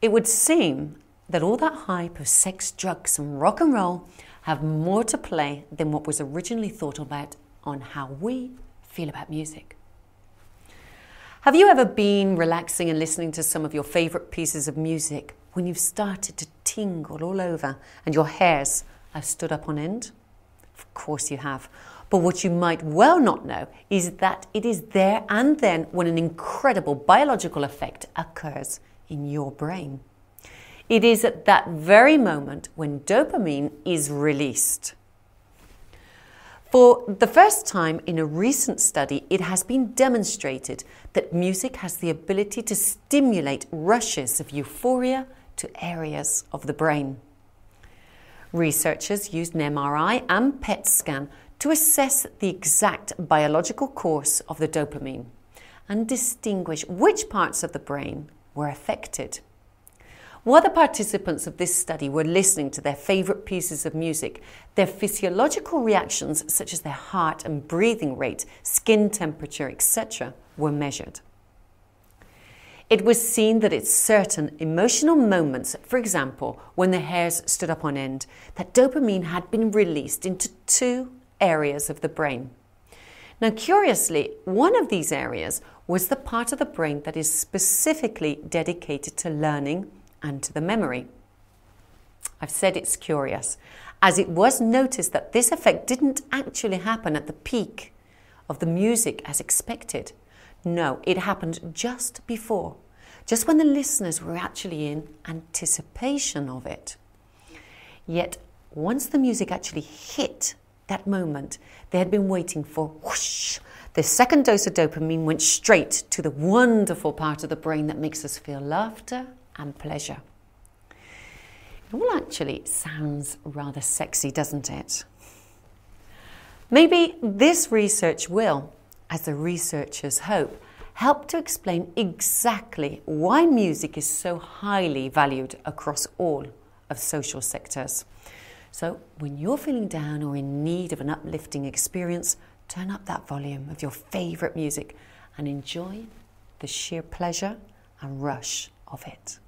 It would seem that all that hype of sex, drugs and rock and roll have more to play than what was originally thought about on how we feel about music. Have you ever been relaxing and listening to some of your favourite pieces of music when you've started to tingle all over and your hairs have stood up on end? Of course you have. But what you might well not know is that it is there and then when an incredible biological effect occurs in your brain. It is at that very moment when dopamine is released. For the first time in a recent study, it has been demonstrated that music has the ability to stimulate rushes of euphoria to areas of the brain. Researchers used an MRI and PET scan to assess the exact biological course of the dopamine and distinguish which parts of the brain were affected. While the participants of this study were listening to their favourite pieces of music, their physiological reactions such as their heart and breathing rate, skin temperature, etc. were measured. It was seen that at certain emotional moments, for example, when the hairs stood up on end, that dopamine had been released into two areas of the brain. Now, curiously, one of these areas was the part of the brain that is specifically dedicated to learning and to the memory. I've said it's curious, as it was noticed that this effect didn't actually happen at the peak of the music as expected. No, it happened just before, just when the listeners were actually in anticipation of it. Yet, once the music actually hit that moment they had been waiting for, whoosh, the second dose of dopamine went straight to the wonderful part of the brain that makes us feel laughter and pleasure. It all actually sounds rather sexy, doesn't it? Maybe this research will, as the researchers hope, help to explain exactly why music is so highly valued across all of social sectors. So when you're feeling down or in need of an uplifting experience, turn up that volume of your favourite music and enjoy the sheer pleasure and rush of it.